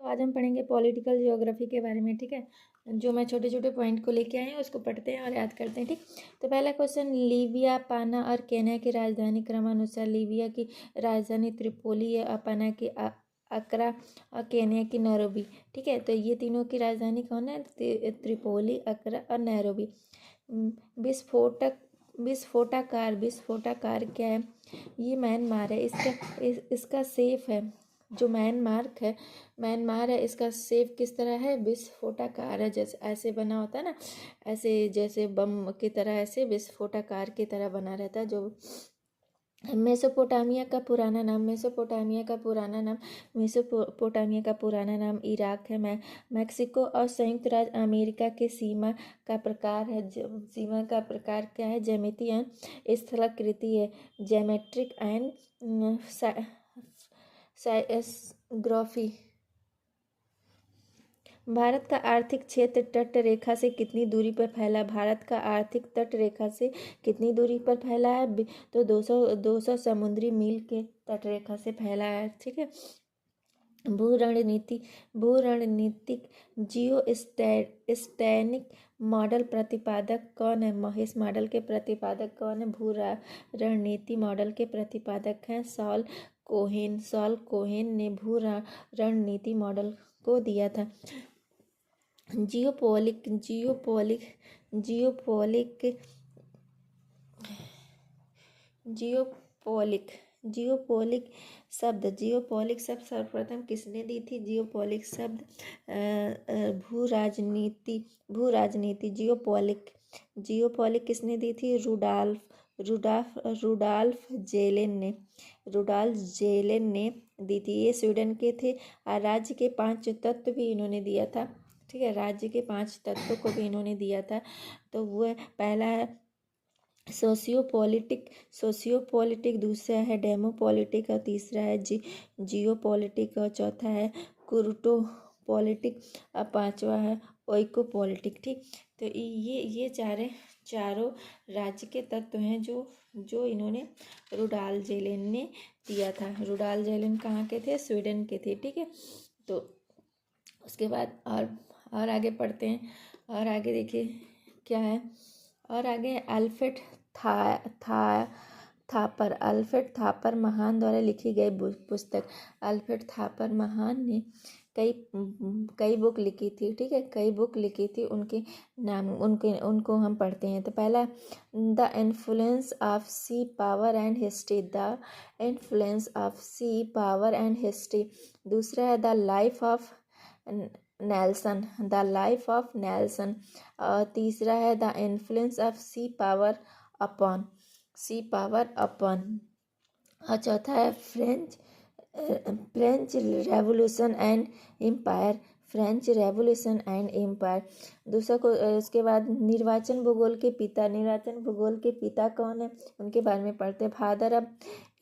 आज हम पढ़ेंगे पॉलिटिकल ज्योग्राफी के बारे में। ठीक है, जो मैं छोटे छोटे पॉइंट को लेके आए हैं उसको पढ़ते हैं और याद करते हैं। ठीक, तो पहला क्वेश्चन, लीबिया, पाना और केन्या की राजधानी क्रमानुसार। लीबिया की राजधानी त्रिपोली है, पाना की अकरा और केन्या की नैरोबी। ठीक है, तो ये तीनों की राजधानी कौन है? त्रिपोली, अकरा और नैरोबी। विस्फोटाकार क्या है? ये म्यांमार है। इसका सेफ है, जो म्यांमार है, इसका सेफ किस तरह है? विस्फोटाकार है। जैसे ऐसे बना होता है ना, ऐसे जैसे बम की तरह, ऐसे विस्फोटाकार की तरह बना रहता है। जो मेसोपोटामिया का पुराना नाम इराक है। मैक्सिको और संयुक्त राज्य अमेरिका के सीमा का प्रकार क्या है? ज्यामिति एंड स्थलाकृति है। Geometric and साइग्राफी। भारत का आर्थिक क्षेत्र तट रेखा से कितनी दूरी पर फैला? भारत का आर्थिक तट रेखा से कितनी दूरी पर फैला है? तो 200 समुद्री मील के तट रेखा से फैला है। ठीक है, भू रणनीतिक जियो स्टैटिक मॉडल प्रतिपादक कौन है? महेश मॉडल के प्रतिपादक कौन है? भू रणनीति मॉडल के प्रतिपादक हैं सॉल कोहेन ने भू रणनीति मॉडल को दिया था। जियोपोलिक शब्द सर्वप्रथम किसने दी थी? जियोपोलिक शब्द भू राजनीति जियोपोलिक किसने दी थी? रुडाल्फ जेलेन ने दी थी। ये स्वीडन के थे। और राज्य के 5 तत्व भी इन्होंने दिया था। ठीक है, राज्य के 5 तत्वों को भी इन्होंने दिया था। तो वो पहला है सोशियोपॉलिटिक, दूसरा है डेमोपॉलिटिक और तीसरा है जियोपॉलिटिक और चौथा है कुर्टोपॉलिटिक और पांचवा है ओइकोपॉलिटिक। ठीक, तो ये चारों राज्य के तत्व हैं जो इन्होंने रुडाल जेलेन ने दिया था। रुडाल जेलेन कहाँ के थे? स्वीडन के थे। ठीक है, तो उसके बाद और आगे पढ़ते हैं। और आगे देखिए क्या है। और आगे अल्फ्रेड थापर महान द्वारा लिखी गई पुस्तक। अल्फ्रेड थापर महान ने कई बुक लिखी थी। ठीक है, कई बुक लिखी थी। उनके नाम उनको हम पढ़ते हैं। तो पहला, the influence of sea power and history. The influence of sea power and history. दूसरा है द लाइफ ऑफ नेल्सन। और तीसरा है the influence of sea power upon. और चौथा है फ्रेंच रेवोल्यूशन एंड एम्पायर। दूसरा को उसके बाद निर्वाचन भूगोल के पिता कौन है? उनके बारे में पढ़ते हैं। Father of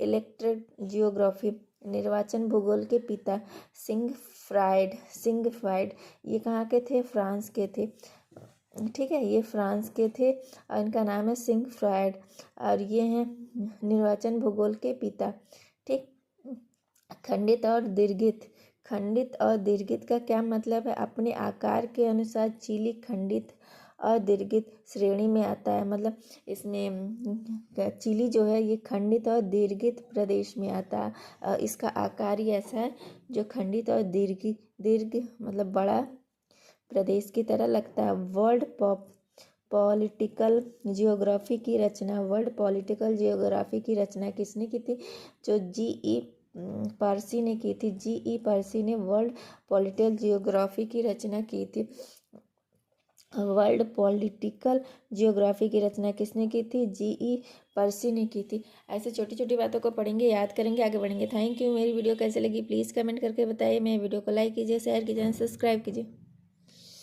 electric geography. निर्वाचन भूगोल के पिता सिगफ्राइड। ये कहाँ के थे? फ्रांस के थे। ठीक है, ये फ्रांस के थे और इनका नाम है सिगफ्राइड। और ये हैं निर्वाचन भूगोल के पिता। ठीक, खंडित और दीर्घित का क्या मतलब है? अपने आकार के अनुसार चिली खंडित और दीर्घित श्रेणी में आता है। मतलब इसमें चिली जो है ये खंडित और दीर्घित प्रदेश में आता है। इसका आकार ही ऐसा है जो खंडित और दीर्घ मतलब बड़ा प्रदेश की तरह लगता है। वर्ल्ड पॉलिटिकल जियोग्राफी की रचना किसने की थी? जो जी.ई. पर्सी ने की थी। जी.ई. पर्सी ने वर्ल्ड पॉलिटिकल जियोग्राफी की रचना की थी। वर्ल्ड पॉलिटिकल जियोग्राफी की रचना किसने की थी? जी.ई. पर्सी ने की थी। ऐसे छोटी छोटी बातों को पढ़ेंगे, याद करेंगे, आगे बढ़ेंगे। Thank you. मेरी वीडियो कैसे लगी प्लीज़ कमेंट करके बताइए। मेरे वीडियो को लाइक कीजिए, शेयर कीजिए, सब्सक्राइब कीजिए।